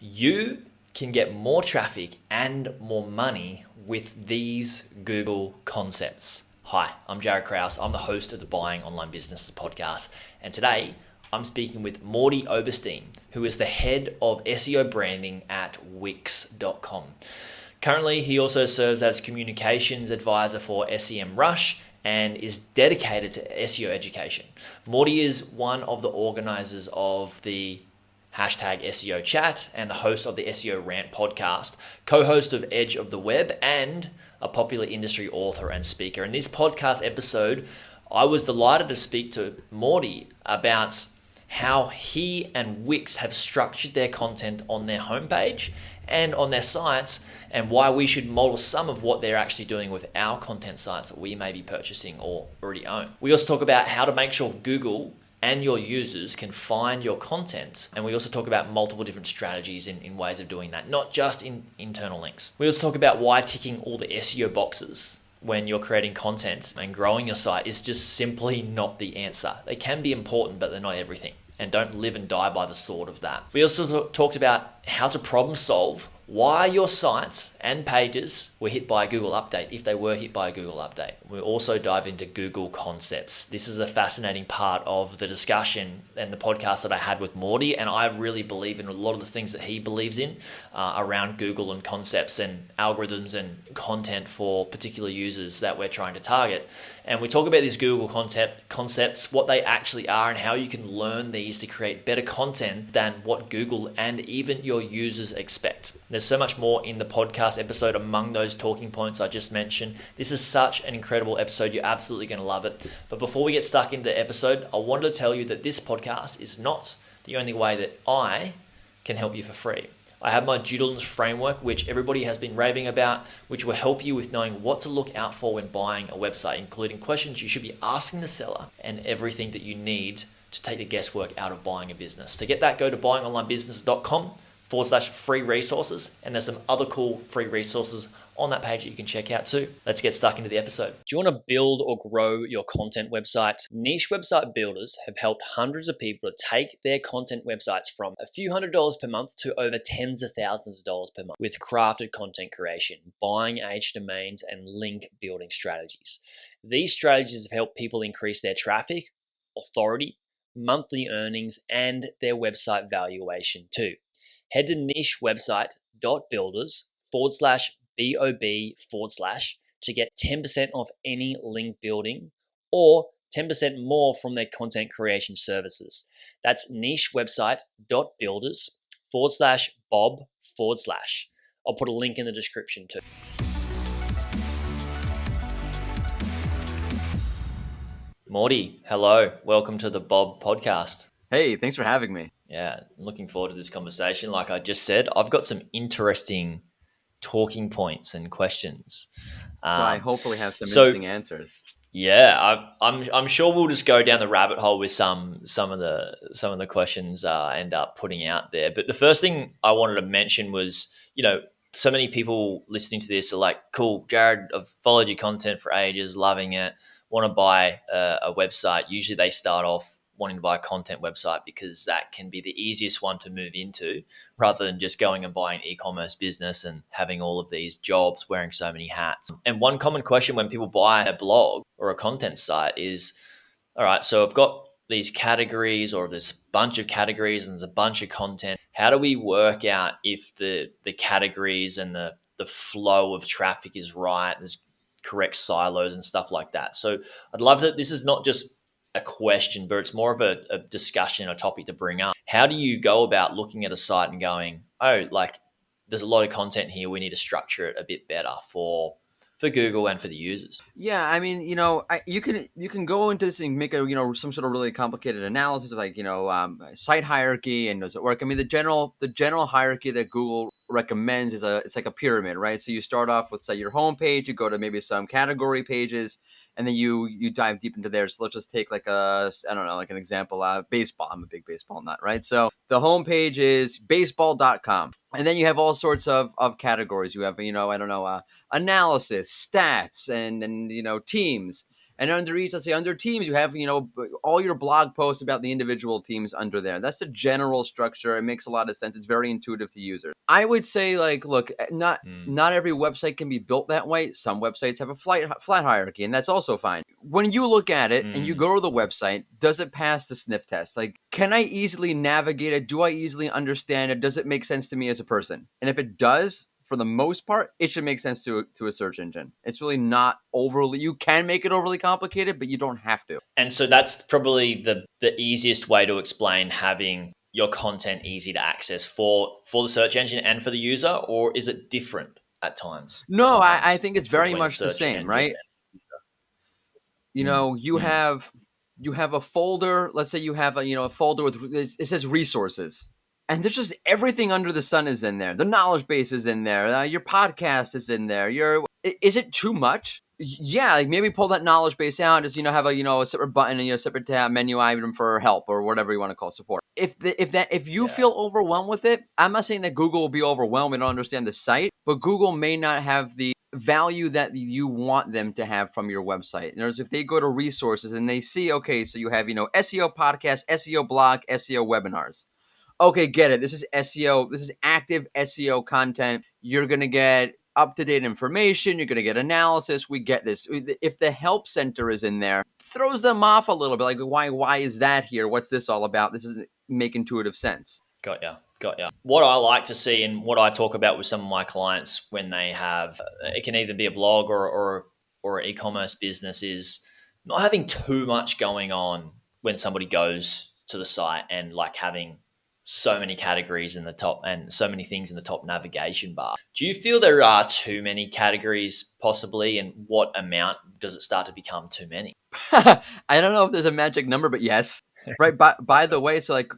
You can get more traffic and more money with these Google concepts. Hi, I'm Jaryd Krause. I'm the host of the Buying Online Business podcast. And today I'm speaking with Mordy Oberstein, who is the head of SEO Branding at Wix.com. Currently, he also serves as communications advisor for Semrush and is dedicated to SEO education. Mordy is one of the organizers of the hashtag SEO Chat and the host of the SEO Rant podcast, co-host of Edge of the Web, and a popular industry author and speaker. In this podcast episode, I was delighted to speak to Mordy about how he and Wix have structured their content on their homepage and on their sites, and why we should model some of what they're actually doing with our content sites that we may be purchasing or already own. We also talk about how to make sure Google and your users can find your content. And we also talk about multiple different strategies in ways of doing that, not just in internal links. We also talk about why ticking all the SEO boxes when you're creating content and growing your site is just simply not the answer. They can be important, but they're not everything. And don't live and die by the sword of that. We also talked about how to problem solve why your sites and pages were hit by a Google update, if they were hit by a Google update. We also dive into Google concepts. This is a fascinating part of the discussion and the podcast that I had with Mordy, and I really believe in a lot of the things that he believes in around Google and concepts and algorithms and content for particular users that we're trying to target. And we talk about these Google concepts, what they actually are, and how you can learn these to create better content than what Google and even your users expect. There's so much more in the podcast episode among those talking points I just mentioned. This is such an incredible episode. You're absolutely going to love it. But before we get stuck into the episode, I wanted to tell you that this podcast is not the only way that I can help you for free. I have my due diligence framework, which everybody has been raving about, which will help you with knowing what to look out for when buying a website, including questions you should be asking the seller and everything that you need to take the guesswork out of buying a business. To get that, go to buyingonlinebusiness.com/free resources. And there's some other cool free resources on that page that you can check out too. Let's get stuck into the episode. Do you want to build or grow your content website? Niche website builders have helped hundreds of people to take their content websites from a few $100s per month to over tens of thousands of dollars per month with crafted content creation, buying aged domains, and link building strategies. These strategies have helped people increase their traffic, authority, monthly earnings, and their website valuation too. Head to nichewebsite.builders/BOB/ to get 10% off any link building or 10% more from their content creation services. That's nichewebsite.builders/Bob/. I'll put a link in the description too. Mordy, hello. Welcome to the Bob podcast. Hey, thanks for having me. Yeah, looking forward to this conversation. Like I just said, I've got some interesting talking points and questions. So I hopefully have some interesting answers. Yeah, I'm sure we'll just go down the rabbit hole with some of the questions I end up putting out there. But the first thing I wanted to mention was, so many people listening to this are like, cool, Jaryd, I've followed your content for ages, loving it, want to buy a website. Usually they start off wanting to buy a content website because that can be the easiest one to move into rather than just going and buying an e-commerce business and having all of these jobs, wearing so many hats. And one common question when people buy a blog or a content site is, all right, so I've got these categories or this bunch of categories and there's a bunch of content. How do we work out if the categories and the flow of traffic is right? There's correct silos and stuff like that. So I'd love that this is not just a question, but it's more of a discussion, a topic to bring up. How do you go about looking at a site and going, oh, like there's a lot of content here. We need to structure it a bit better for Google and for the users. Yeah, I mean, you can go into this and make a some sort of really complicated analysis of site hierarchy and does it work? I mean, the general hierarchy that Google recommends is it's like a pyramid, right? So you start off with, say, your homepage, you go to maybe some category pages, and then you dive deep into there. So let's just take like an example, baseball. I'm a big baseball nut, right? So the homepage is baseball.com. And then you have all sorts of categories. You have, analysis, stats, and teams. And under each, let's say under teams, you have, all your blog posts about the individual teams under there. That's the general structure. It makes a lot of sense. It's very intuitive to users. I would say, like, look, not every website can be built that way. Some websites have a flat hierarchy, and that's also fine. When you look at it and you go to the website, does it pass the sniff test? Like, can I easily navigate it? Do I easily understand it? Does it make sense to me as a person? And if it does, for the most part, it should make sense to a search engine. It's really not overly, you can make it overly complicated, but you don't have to. And so that's probably the easiest way to explain having your content easy to access for the search engine and for the user, or is it different at times? No, I think it's very much the same, right? You have a folder. Let's say you have a folder with, it says resources. And there's just everything under the sun is in there. The knowledge base is in there. Your podcast is in there. Is it too much? Yeah, like maybe pull that knowledge base out. Just have a separate button and a separate tab menu item for help or whatever you want to call support. If you feel overwhelmed with it, I'm not saying that Google will be overwhelmed and don't understand the site, but Google may not have the value that you want them to have from your website. In other words, if they go to resources and they see, okay, so you have SEO podcast, SEO blog, SEO webinars. Okay, get it. This is SEO. This is active SEO content. You're going to get up-to-date information. You're going to get analysis. We get this. If the help center is in there, throws them off a little bit. Like, why is that here? What's this all about? This doesn't make intuitive sense. Got ya. What I like to see and what I talk about with some of my clients when they have, it can either be a blog or an e-commerce business, is not having too much going on when somebody goes to the site and like having so many categories in the top and so many things in the top navigation bar. Do you feel there are too many categories possibly, and what amount does it start to become too many? I don't know if there's a magic number, but yes. Right. By the way, so like,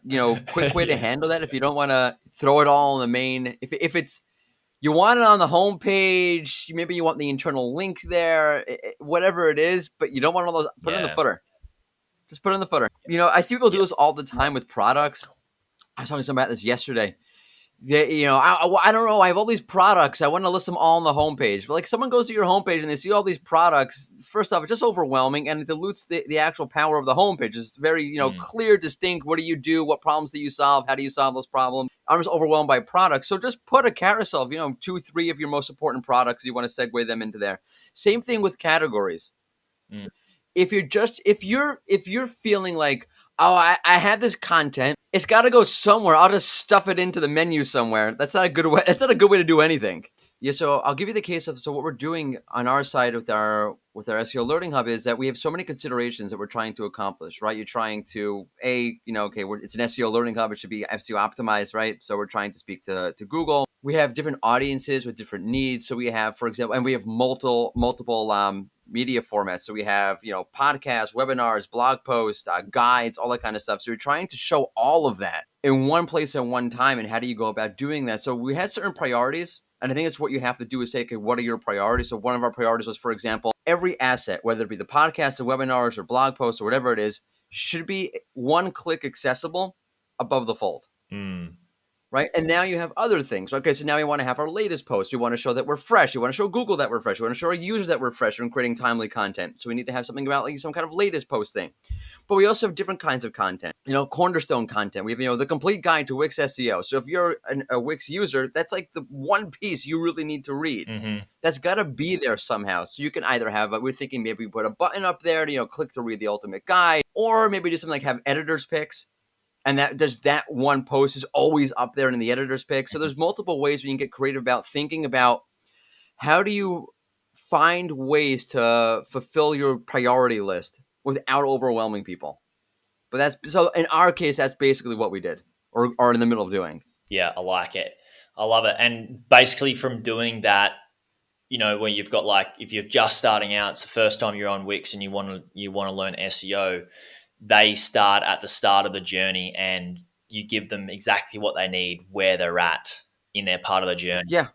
quick way to handle that. If you don't want to throw it all in the main, if it's, you want it on the home page, maybe you want the internal link there, whatever it is, but you don't want all those, put it in the footer. Just put it in the footer. I see people do this all the time with products. I was talking to somebody about this yesterday. I don't know. I have all these products. I want to list them all on the homepage. But like, someone goes to your homepage and they see all these products. First off, it's just overwhelming, and it dilutes the actual power of the homepage. It's very clear, distinct. What do you do? What problems do you solve? How do you solve those problems? I'm just overwhelmed by products. So just put a carousel of 2, 3 of your most important products. You want to segue them into there. Same thing with categories. If you're feeling like, oh, I have this content, it's got to go somewhere. I'll just stuff it into the menu somewhere. That's not a good way. That's not a good way to do anything. Yeah. So I'll give you the case of, so what we're doing on our side with our SEO Learning Hub is that we have so many considerations that we're trying to accomplish, right? You're trying to, it's an SEO Learning Hub. It should be SEO optimized, right? So we're trying to speak to Google. We have different audiences with different needs. So we have, for example, and we have multiple media formats. So we have, podcasts, webinars, blog posts, guides, all that kind of stuff. So we're trying to show all of that in one place at one time. And how do you go about doing that? So we had certain priorities. And I think it's what you have to do is say, okay, what are your priorities? So one of our priorities was, for example, every asset, whether it be the podcast, the webinars, or blog posts, or whatever it is, should be one-click accessible above the fold. Right. And now you have other things. Okay. So now we want to have our latest post. We want to show that we're fresh. You want to show Google that we're fresh. We want to show our users that we're fresh and creating timely content. So we need to have something about like some kind of latest post thing. But we also have different kinds of content, cornerstone content. We have, the complete guide to Wix SEO. So if you're a Wix user, that's like the one piece you really need to read. That's got to be there somehow. So you can either have, we're thinking maybe put a button up there to, click to read the ultimate guide, or maybe do something like have editor's picks. And that one post is always up there in the editor's pick. So there's multiple ways we can get creative about thinking about how do you find ways to fulfill your priority list without overwhelming people. But so in our case, that's basically what we did or are in the middle of doing. Yeah, I like it. I love it. And basically from doing that, when you've got like, if you're just starting out, it's the first time you're on Wix and you want to learn SEO, they start at the start of the journey and you give them exactly what they need where they're at in their part of the journey. Yeah.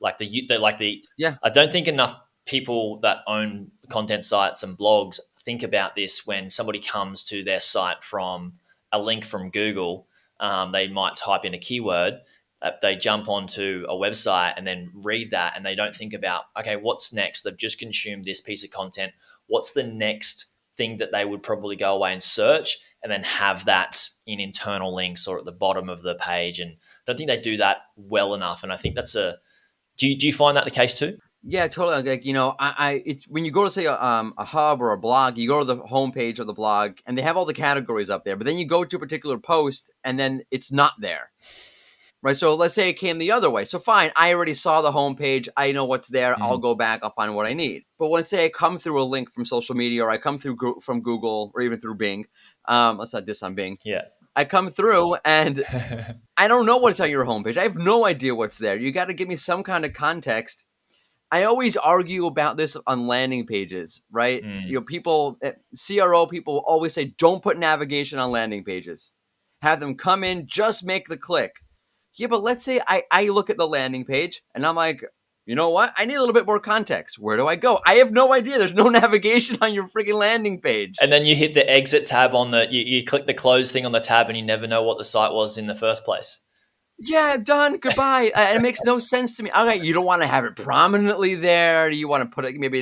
I don't think enough people that own content sites and blogs think about this when somebody comes to their site from a link from Google. They might type in a keyword, they jump onto a website and then read that, and they don't think about, okay, what's next? They've just consumed this piece of content. What's the next thing that they would probably go away and search and then have that in internal links or at the bottom of the page. And I don't think they do that well enough. And I think that's do you find that the case too? Yeah, totally. Like, it's when you go to say a hub or a blog, you go to the homepage of the blog, and they have all the categories up there. But then you go to a particular post, and then it's not there, right? So let's say it came the other way. So fine, I already saw the homepage. I know what's there. I'll go back. I'll find what I need. But let's say I come through a link from social media, or I come through from Google, or even through Bing. Let's not diss on Bing. Yeah. I come through and I don't know what's on your homepage. I have no idea what's there. You got to give me some kind of context. I always argue about this on landing pages, right? People, CRO people always say, don't put navigation on landing pages. Have them come in, just make the click. Yeah, but let's say I look at the landing page and I'm like, you know what? I need a little bit more context. Where do I go? I have no idea. There's no navigation on your freaking landing page. And then you hit the exit tab on you click the close thing on the tab and you never know what the site was in the first place. Yeah, done. Goodbye. It makes no sense to me. Okay, you don't want to have it prominently there. You want to put it maybe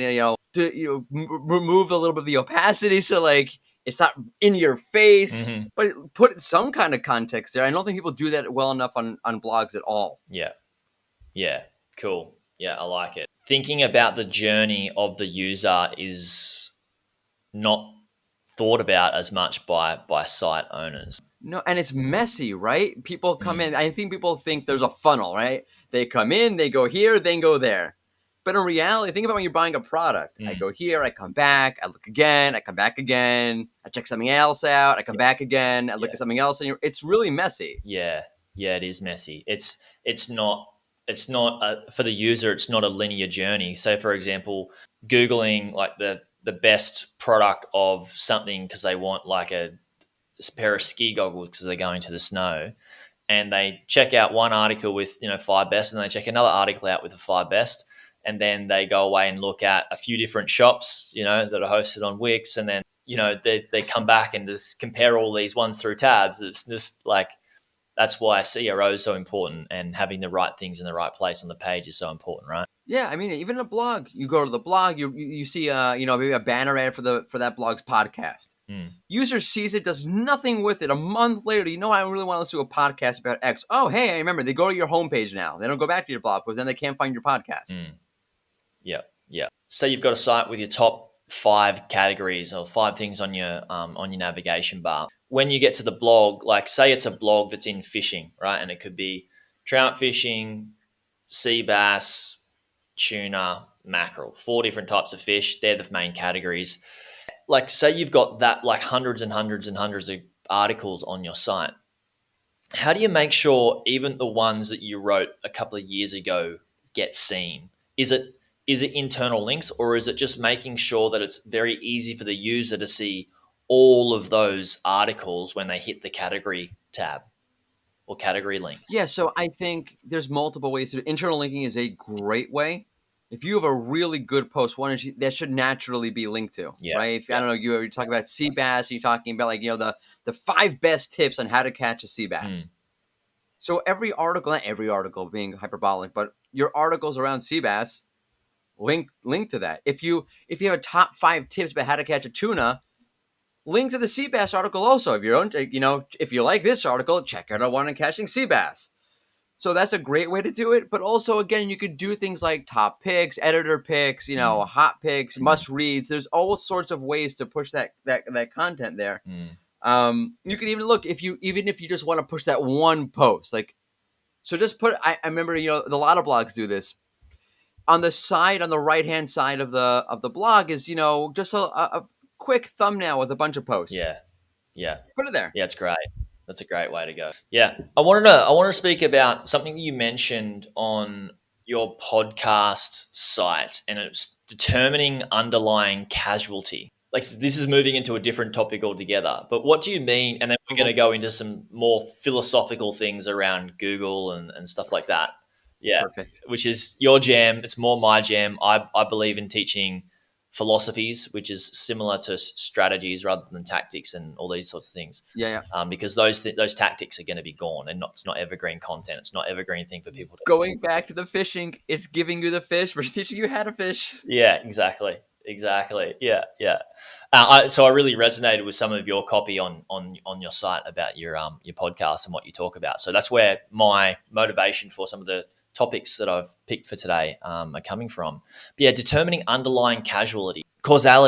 remove a little bit of the opacity so like it's not in your face, but put some kind of context there. I don't think people do that well enough on blogs at all. Yeah, cool. Yeah, I like it. Thinking about the journey of the user is not thought about as much by site owners. No, and it's messy, right? People come in. I think people think there's a funnel, right? They come in, they go here, then go there. But in reality, think about when you're buying a product. I go here, I come back, I look again, I come back again, I check something else out, I come back again, I look at something else, and it's really messy. Yeah, it is messy. It's not for the user. It's not a linear journey. So, for example, Googling like the best product of something because they want like a pair of ski goggles because they're going to the snow, and they check out one article with 5 best, and they check another article out with the 5 best, and then they go away and look at a few different shops that are hosted on Wix, and then they come back and just compare all these ones through tabs. It's just like that's why CRO is so important, and having the right things in the right place on the page is so important, right? Yeah, I mean, even a blog. You go to the blog, you see maybe a banner ad for that blog's podcast. User sees it, does nothing with it. A month later, I really want to listen to a podcast about X. Oh, hey, I remember. They go to your homepage now. They don't go back to your blog because then they can't find your podcast. Yeah. So you've got a site with your top 5 categories or 5 things on your navigation bar. When you get to the blog, like say it's a blog that's in fishing, right? And it could be trout fishing, sea bass, tuna, mackerel, 4 different types of fish. They're the main categories. Like say you've got that like hundreds and hundreds and hundreds of articles on your site. How do you make sure even the ones that you wrote a couple of years ago get seen? Is it internal links, or is it just making sure that it's very easy for the user to see all of those articles when they hit the category tab or category link? Yeah, so I think there's multiple ways to do. Internal linking is a great way. If you have a really good post, that should naturally be linked to, right? If I don't know, you're talking about sea bass, you're talking about like the 5 best tips on how to catch a sea bass. So every article, not every article being hyperbolic, but your articles around sea bass link to that. If you have a top 5 tips about how to catch a tuna, link to the sea bass article also. If you like this article, check out our one on catching sea bass. So that's a great way to do it. But also, again, you could do things like top picks, editor picks, hot picks, must reads. There's all sorts of ways to push that content there. You can even look if you just want to push that one post, like, so just put. I remember, a lot of blogs do this. On the right hand side of the blog is just a quick thumbnail with a bunch of posts. Yeah. Put it there. Yeah, it's great. That's a great way to go. Yeah. I wanted to speak about something you mentioned on your podcast site, and it's determining underlying casualty. Like this is moving into a different topic altogether, but what do you mean? And then we're going to go into some more philosophical things around Google and stuff like that. Yeah. Perfect. Which is your jam. It's more my jam. I believe in teaching philosophies, which is similar to strategies rather than tactics and all these sorts of things. Yeah. Because those tactics are going to be gone, and it's not evergreen content. It's not evergreen thing for people to Going back to the fishing, it's giving you the fish versus teaching you how to fish. Yeah, exactly. Exactly. Yeah. Yeah. So I really resonated with some of your copy on your site about your podcast and what you talk about. So that's where my motivation for some of the topics that I've picked for today are coming from. But yeah, determining underlying causality.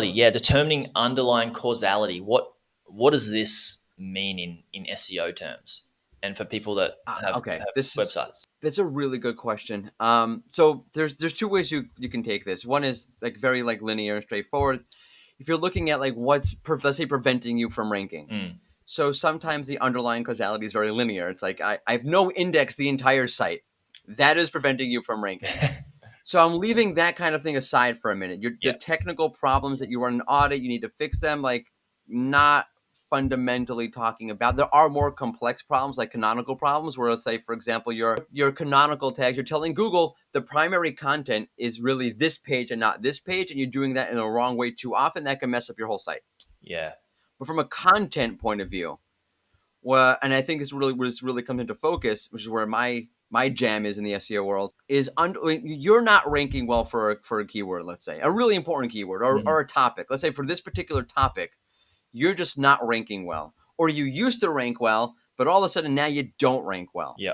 Yeah, determining underlying causality. What does this mean in SEO terms, and for people that have Okay, websites? that's a really good question. So there's two ways you can take this. One is like very like linear and straightforward. If you're looking at like let's say preventing you from ranking. Mm. So sometimes the underlying causality is very linear. It's like I've no index the entire site. That is preventing you from ranking. So I'm leaving that kind of thing aside for a minute. The Yeah. technical problems that you run an audit, you need to fix them. Like not fundamentally talking about. There are more complex problems like canonical problems where let's say, for example, your canonical tags, you're telling Google the primary content is really this page and not this page, and you're doing that in a wrong way too often. That can mess up your whole site. Yeah. But from a content point of view, well, and I think this really comes into focus, which is where my jam is in the SEO world, is you're not ranking well for a keyword, let's say, a really important keyword or a topic. Let's say for this particular topic, you're just not ranking well. Or you used to rank well, but all of a sudden now you don't rank well. Yeah.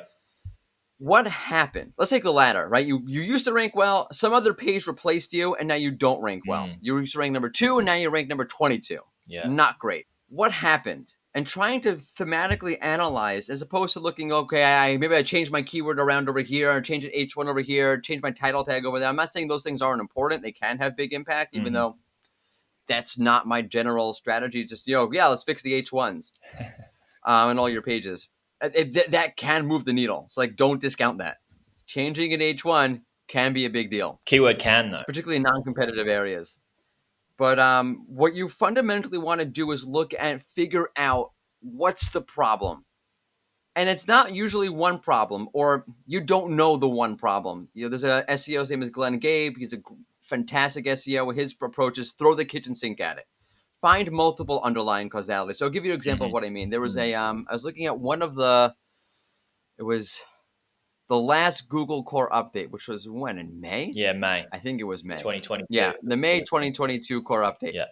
What happened? Let's take the latter, right? You used to rank well, some other page replaced you, and now you don't rank well. You used to rank number 2, and now you rank number 22. Yeah. Not great. What happened? And trying to thematically analyze as opposed to looking, okay, maybe I changed my keyword around over here, or changed an H1 over here, changed my title tag over there. I'm not saying those things aren't important. They can have big impact, even though that's not my general strategy. Just, let's fix the H1s on all your pages. That can move the needle. It's like, don't discount that. Changing an H1 can be a big deal. Keyword can, though. Particularly in non-competitive areas. But what you fundamentally want to do is look and figure out what's the problem. And it's not usually one problem, or you don't know the one problem. There's a SEO, his name is Glenn Gabe. He's a fantastic SEO. His approach is throw the kitchen sink at it. Find multiple underlying causalities. So I'll give you an example of what I mean. There was I was looking at it was the last Google Core update, which was when, in May? Yeah, May. I think it was May. 2022. Yeah, the May 2022 Core update. Yeah.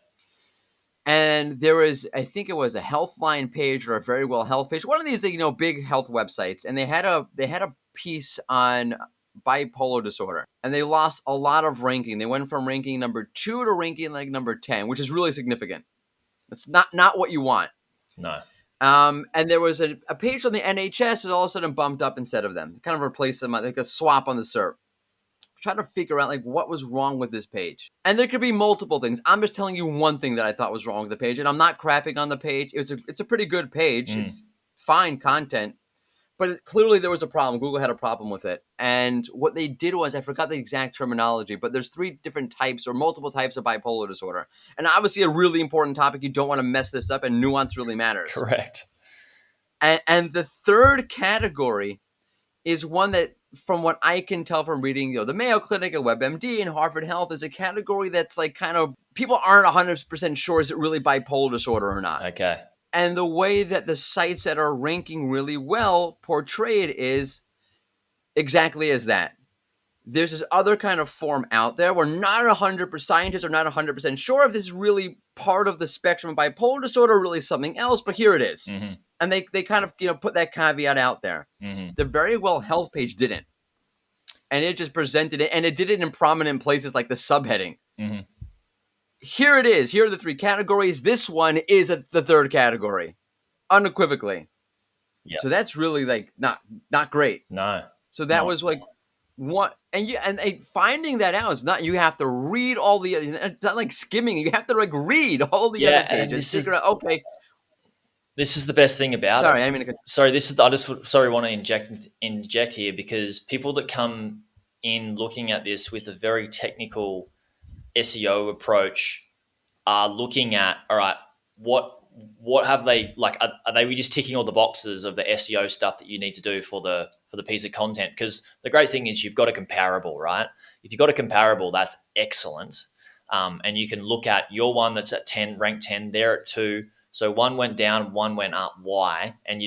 And there was, I think it was a Healthline page or a Very Well Health page, one of these, big health websites, and they had a piece on bipolar disorder, and they lost a lot of ranking. They went from ranking number 2 to ranking like number 10, which is really significant. It's not what you want. No. And there was a page on the NHS that all of a sudden bumped up instead of them, kind of replaced them, like a swap on the SERP. Trying to figure out like what was wrong with this page. And there could be multiple things. I'm just telling you one thing that I thought was wrong with the page, and I'm not crapping on the page. It's a pretty good page. It's fine content, but clearly there was a problem. Google had a problem with it. And what they did was, I forgot the exact terminology, but there's 3 different types or multiple types of bipolar disorder. And obviously a really important topic. You don't want to mess this up, and nuance really matters. Correct. And the third category is one that, from what I can tell from reading, the Mayo Clinic and WebMD and Harvard Health, is a category that's like kind of, people aren't 100% sure, is it really bipolar disorder or not? Okay. And the way that the sites that are ranking really well portray it is exactly as that. There's this other kind of form out there where not 100% scientists are not 100% sure if this is really part of the spectrum of bipolar disorder or really something else, but here it is. And they kind of put that caveat out there. The Very Well Health page didn't. And it just presented it, and it did it in prominent places like the subheading. Here it is. Here are the 3 categories. This one is the third category, unequivocally. Yep. So that's really like not great. No. So that was like what, and finding that out is not, you have to read all the, it's not like skimming. You have to like read all the other pages. Figure out, okay. This is the best thing about Sorry, it. I mean, sorry, I just want to inject here, because people that come in looking at this with a very technical SEO approach are looking at, all right, what have they, like, are they just ticking all the boxes of the SEO stuff that you need to do for the piece of content? Because the great thing is you've got a comparable, right? If you've got a comparable, that's excellent. And you can look at your one that's at 10, ranked 10, they're at 2. So one went down, one went up. Why? And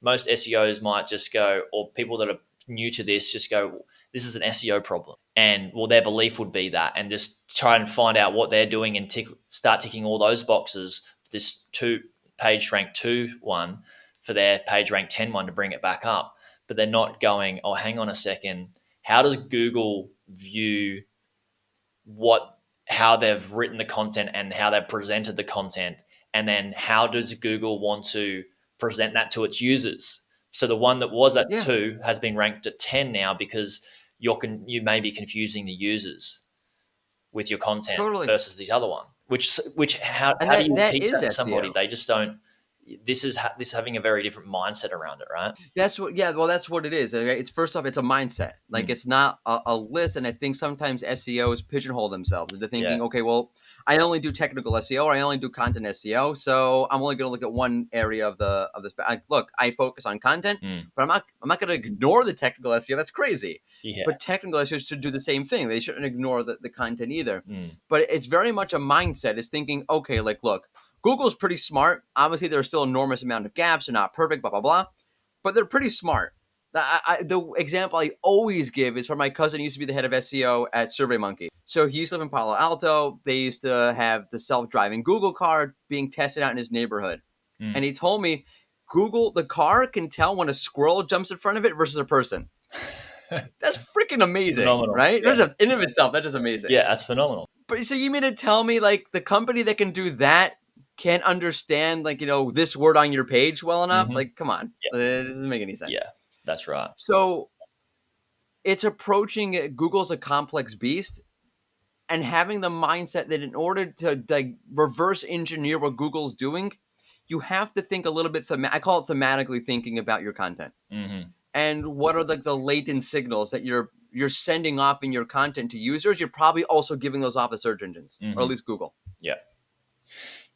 most SEOs might just go, or people that are new to this just go, this is an SEO problem. And well, their belief would be that, and just try and find out what they're doing and start ticking all those boxes, this page rank 2 one for their page rank 10 one to bring it back up. But they're not going, oh, hang on a second. How does Google view how they've written the content and how they've presented the content? And then how does Google want to present that to its users? So the one that was at 2 has been ranked at 10 now because you may be confusing the users with your content versus the other one. How do you teach that to somebody? They just don't. This is having a very different mindset around it, right? That's what. Yeah, well, that's what it is. It's first off, it's a mindset. Like it's not a list. And I think sometimes SEOs pigeonhole themselves into thinking, okay, well, I only do technical SEO or I only do content SEO, so I'm only going to look at one area of this. Look, I focus on content, but I'm not going to ignore the technical SEO. That's crazy. Yeah. But technical SEOs should do the same thing. They shouldn't ignore the content either. But it's very much a mindset. It's thinking, okay, like, look, Google's pretty smart. Obviously, there's still an enormous amount of gaps. They're not perfect, blah, blah, blah. But they're pretty smart. The example I always give is from my cousin who used to be the head of SEO at SurveyMonkey. So he used to live in Palo Alto. They used to have the self-driving Google car being tested out in his neighborhood. And he told me, the car can tell when a squirrel jumps in front of it versus a person. That's freaking amazing, phenomenal. Right? Yeah. In and of itself, that is amazing. Yeah, that's phenomenal. But so you mean to tell me, like, the company that can do that can't understand, like, this word on your page well enough? Like, come on. Yeah. It doesn't make any sense. Yeah, that's right. So it's approaching Google's a complex beast and having the mindset that in order to reverse engineer what Google's doing, you have to think a little bit, I call it thematically thinking about your content. And what are the latent signals that you're sending off in your content to users? You're probably also giving those off to search engines, or at least Google. Yeah.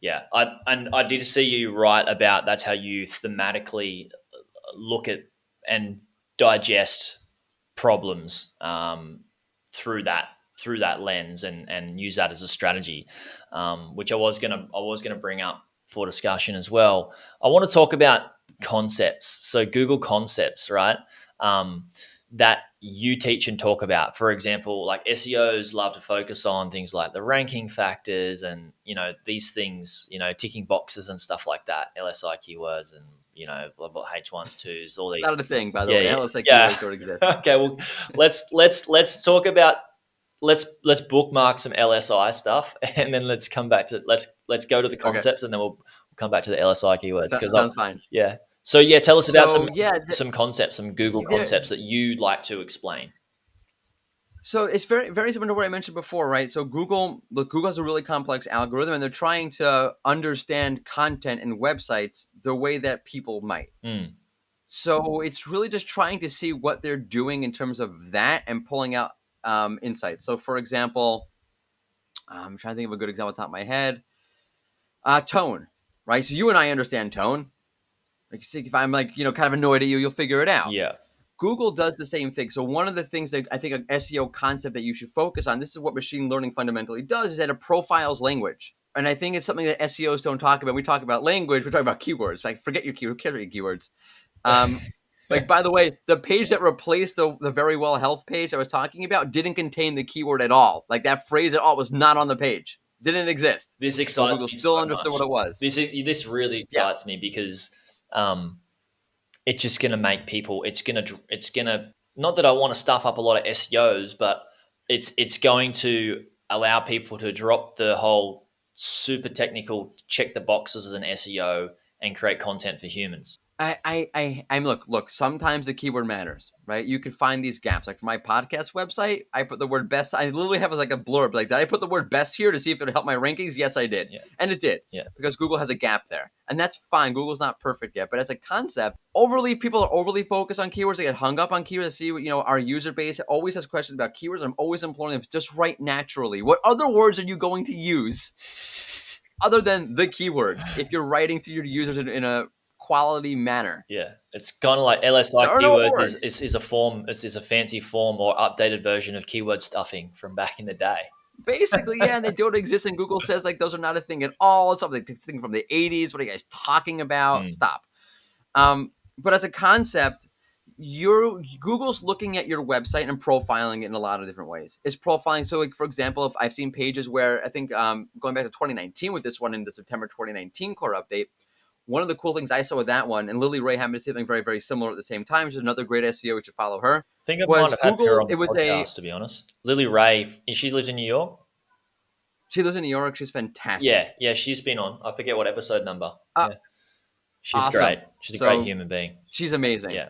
Yeah. I did see you write about that's how you thematically look at and digest problems through that lens and use that as a strategy, which I was gonna bring up for discussion as well. I want to talk about concepts. So Google concepts, right? That you teach and talk about. For example, like SEOs love to focus on things like the ranking factors and, these things, ticking boxes and stuff like that, LSI keywords and, H1s, 2s, all these. That's the thing, by the way. LSI keywords don't exist. Okay, well, let's talk about, let's bookmark some LSI stuff and then let's come back to, let's go to the concepts and then we'll come back to the LSI keywords. That sounds fine. Yeah. So tell us about some concepts, some Google concepts that you'd like to explain. So it's very, very similar to what I mentioned before, right? So Google has a really complex algorithm, and they're trying to understand content and websites the way that people might. So it's really just trying to see what they're doing in terms of that and pulling out insights. So, for example, I'm trying to think of a good example off the top of my head. Tone, right? So you and I understand tone. Like, see, if I'm kind of annoyed at you, you'll figure it out. Yeah. Google does the same thing. So one of the things that I think an SEO concept that you should focus on, this is what machine learning fundamentally does, is that it profiles language. And I think it's something that SEOs don't talk about. We talk about language. We're talking about keywords. Like, forget your keywords. Who cares about your keywords? By the way, the page that replaced the Very Well Health page I was talking about didn't contain the keyword at all. Like, that phrase at all was not on the page. Didn't exist. This excites me still so understood much. What it was. This really excites me because it's just going to make people, it's going to, not that I want to stuff up a lot of SEOs, but it's going to allow people to drop the whole super technical, check the boxes as an SEO and create content for humans. I'm look, sometimes the keyword matters, right? You can find these gaps. Like for my podcast website, I put the word best. I literally have like a blurb. Like, did I put the word best here to see if it would help my rankings? Yes, I did. Yeah. And it did. Yeah. Because Google has a gap there. And that's fine. Google's not perfect yet. But as a concept, people are overly focused on keywords. They get hung up on keywords. See, our user base always has questions about keywords. I'm always imploring them, just write naturally. What other words are you going to use other than the keywords if you're writing to your users in a quality manner? Yeah, it's kind of like LSI keywords is a form. It's a fancy form or updated version of keyword stuffing from back in the day. Basically, yeah, and they don't exist. And Google says like those are not a thing at all. It's something from the 80s. What are you guys talking about? Stop. But as a concept, Google's looking at your website and profiling it in a lot of different ways. It's profiling. So, like, for example, if I've seen pages where I think going back to 2019 with this one in the September 2019 core update, one of the cool things I saw with that one, and Lily Ray happened to say something very, very similar at the same time, which is another great SEO, we should follow her. I think I might Was have had her Google, on the it was podcast, to be honest. Lily Ray, she lives in New York. she lives in New York. She's fantastic. Yeah, she's been on. I forget what episode number. Uh, Yeah, she's awesome. great. She's a great So human being. she's amazing. Yeah.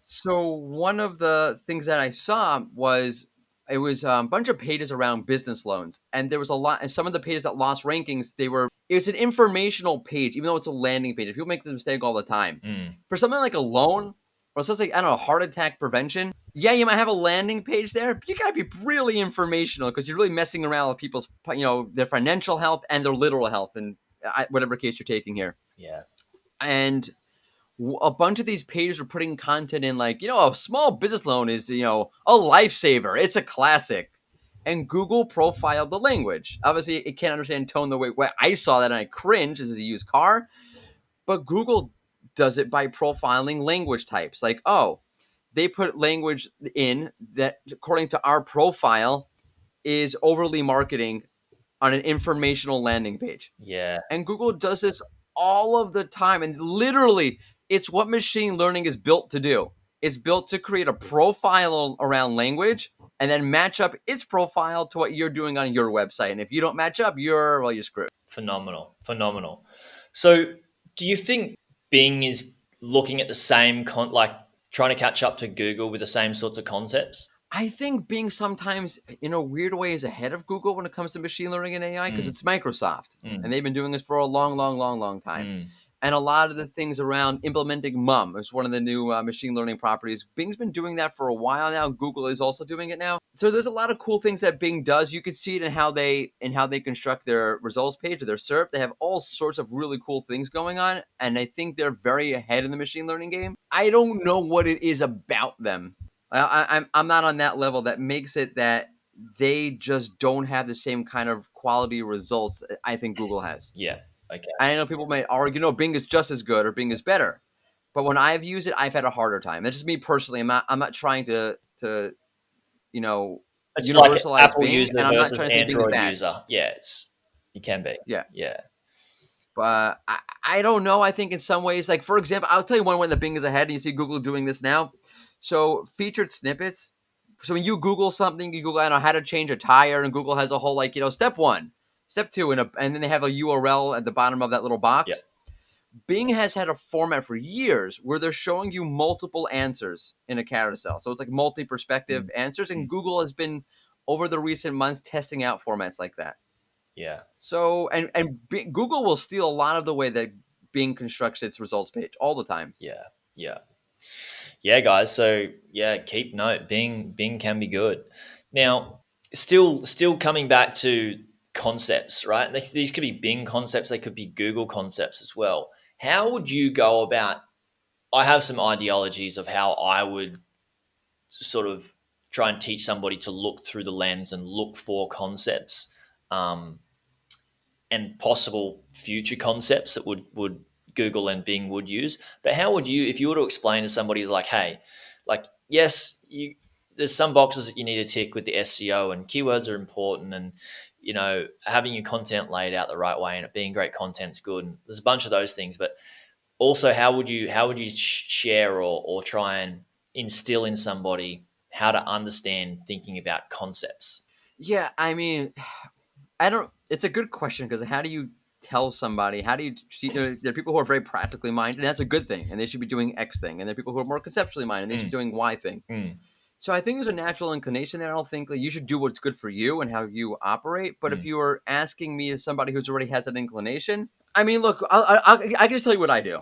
So one of the things that I saw was it was a bunch of pages around business loans, and there was a lot. And some of the pages that lost rankings, it's an informational page, even though it's a landing page. People make this mistake all the time. For something like a loan or something like, I don't know, heart attack prevention. Yeah, you might have a landing page there, but you gotta be really informational because you're really messing around with people's, their financial health and their literal health, and whatever case you're taking here. Yeah. And a bunch of these pages are putting content in like, a small business loan is, a lifesaver. It's a classic. And Google profiled the language. Obviously, it can't understand tone the way I saw that and I cringed. This is a used car. But Google does it by profiling language types. Like, they put language in that, according to our profile, is overly marketing on an informational landing page. Yeah. And Google does this all of the time. And literally, it's what machine learning is built to do. It's built to create a profile around language and then match up its profile to what you're doing on your website. And if you don't match up, you're screwed. Phenomenal. So do you think Bing is looking at the same, trying to catch up to Google with the same sorts of concepts? I think Bing sometimes, in a weird way, is ahead of Google when it comes to machine learning and AI because it's Microsoft. And they've been doing this for a long time. And a lot of the things around implementing MUM is one of the new machine learning properties. Bing's been doing that for a while now. Google is also doing it now. So there's a lot of cool things that Bing does. You can see it in how they construct their results page or their SERP. They have all sorts of really cool things going on. And I think they're very ahead in the machine learning game. I don't know what it is about them. I'm not on that level that makes it that they just don't have the same kind of quality results I think Google has. Yeah. Okay. I know people might argue, Bing is just as good or Bing is better. But when I've used it, I've had a harder time. That's just me personally. I'm not trying to it's universalize like Apple Bing, user and I'm not versus trying to say Bing is Android bad. user. Yeah, it can be. Yeah. Yeah. But I don't know. I think in some ways, like, for example, I'll tell you one when the Bing is ahead, and you see Google doing this now. So featured snippets. So when you Google something, you Google, I don't know, how to change a tire, and Google has a whole, step 1, step 2, and then they have a URL at the bottom of that little box. Yep. Bing has had a format for years where they're showing you multiple answers in a carousel. So it's like multi-perspective answers, and Google has been, over the recent months, testing out formats like that. Yeah. So, and Google will steal a lot of the way that Bing constructs its results page all the time. Yeah, guys. So yeah, keep note. Bing can be good. Now, still coming back to concepts, right? These could be Bing concepts. They could be Google concepts as well. How would you go about? I have some ideologies of how I would sort of try and teach somebody to look through the lens and look for concepts, and possible future concepts that would Google and Bing would use. But how would you, if you were to explain to somebody like, hey, yes, there's some boxes that you need to tick with the SEO, and keywords are important, and having your content laid out the right way and it being great content's good, and there's a bunch of those things. But also, how would you share or try and instill in somebody how to understand thinking about concepts? Yeah, I mean, it's a good question, because how do you tell somebody, there are people who are very practically minded, and that's a good thing, and they should be doing X thing. And there are people who are more conceptually minded, and they should be doing Y thing. So I think there's a natural inclination there. I don't think you should do what's good for you and how you operate. But if you are asking me as somebody who's already has an inclination, I mean, look, I can just tell you what I do,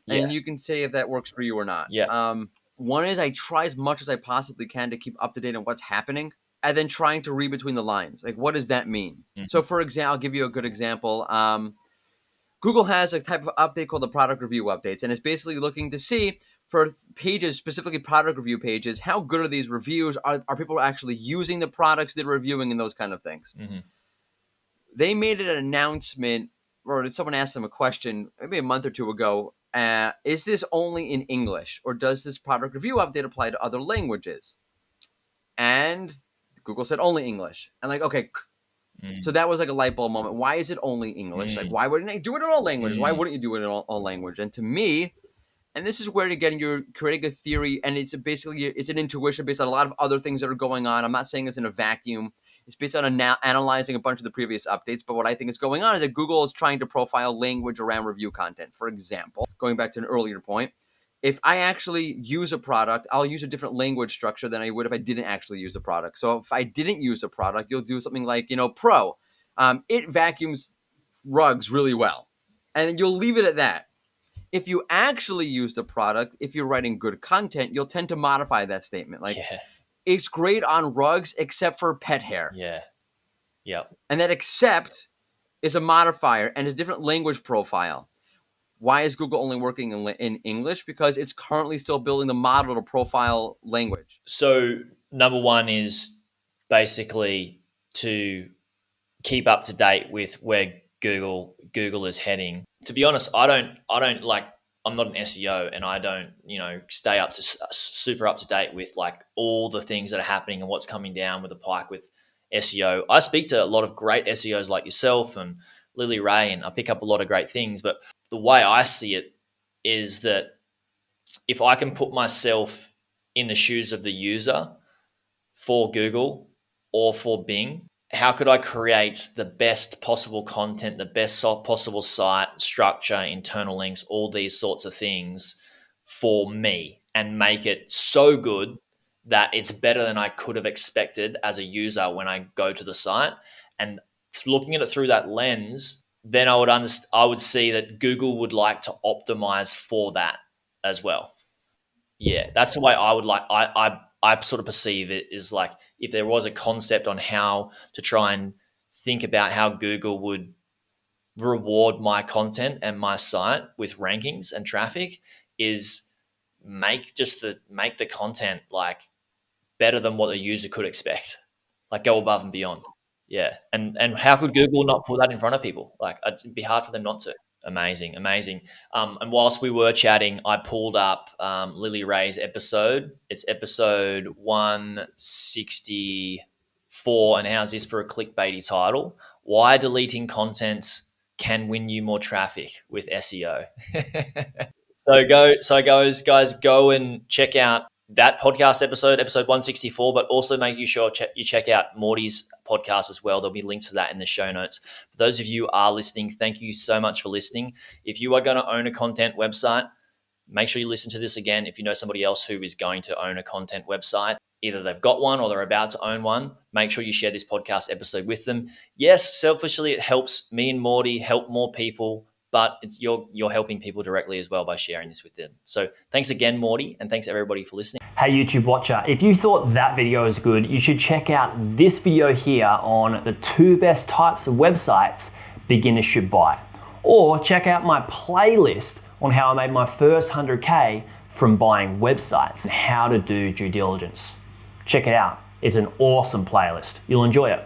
and you can say if that works for you or not. Yeah. One is I try as much as I possibly can to keep up to date on what's happening, and then trying to read between the lines. Like, what does that mean? So, for example, I'll give you a good example. Google has a type of update called the product review updates, and it's basically looking to see for pages, specifically product review pages, how good are these reviews? Are people actually using the products they're reviewing, and those kind of things? They made an announcement, or someone asked them a question maybe a month or two ago, is this only in English, or does this product review update apply to other languages? And Google said only English. And like, okay, so that was like a light bulb moment. Why is it only English? Like, why wouldn't I do it in all languages? Why wouldn't you do it in all language? And to me, and this is where, again, you're creating a theory, and it's basically an intuition based on a lot of other things that are going on. I'm not saying this in a vacuum. It's based on analyzing a bunch of the previous updates. But what I think is going on is that Google is trying to profile language around review content. For example, going back to an earlier point, if I actually use a product, I'll use a different language structure than I would if I didn't actually use the product. So if I didn't use a product, you'll do something like, Pro. It vacuums rugs really well. And you'll leave it at that. If you actually use the product, if you're writing good content, you'll tend to modify that statement. Like, it's great on rugs except for pet hair. Yeah. Yep. And that except is a modifier and a different language profile. Why is Google only working in English? Because it's currently still building the model to profile language. So number one is basically to keep up to date with where Google is heading. To be honest, I don't like, I'm not an SEO, and I don't, stay super up to date with like all the things that are happening and what's coming down with the pike with SEO. I speak to a lot of great SEOs like yourself and Lily Ray, and I pick up a lot of great things. But the way I see it is that if I can put myself in the shoes of the user for Google or for Bing, how could I create the best possible content, the best possible site structure, internal links, all these sorts of things for me, and make it so good that it's better than I could have expected as a user when I go to the site? And looking at it through that lens, then I would see that Google would like to optimize for that as well. Yeah, that's the way I would like. I sort of perceive it is like, if there was a concept on how to try and think about how Google would reward my content and my site with rankings and traffic, is make the content like better than what the user could expect, like go above and beyond. Yeah. And how could Google not put that in front of people? Like, it'd be hard for them not to. Amazing. And whilst we were chatting, I pulled up Lily Ray's episode. It's episode 164. And how's this for a clickbaity title? Why deleting content can win you more traffic with SEO. So guys, go and check out that podcast episode 164, but also make sure you check out Mordy's podcast as well. There'll be links to that in the show notes. For those of you who are listening, thank you so much for listening. If you are going to own a content website, make sure you listen to this again. If you know somebody else who is going to own a content website, either they've got one or they're about to own one, make sure you share this podcast episode with them. Yes, selfishly, it helps me and Mordy help more people, but you're helping people directly as well by sharing this with them. So thanks again, Mordy, and thanks everybody for listening. Hey YouTube watcher, if you thought that video was good, you should check out this video here on the 2 best types of websites beginners should buy. Or check out my playlist on how I made my first 100K from buying websites and how to do due diligence. Check it out. It's an awesome playlist. You'll enjoy it.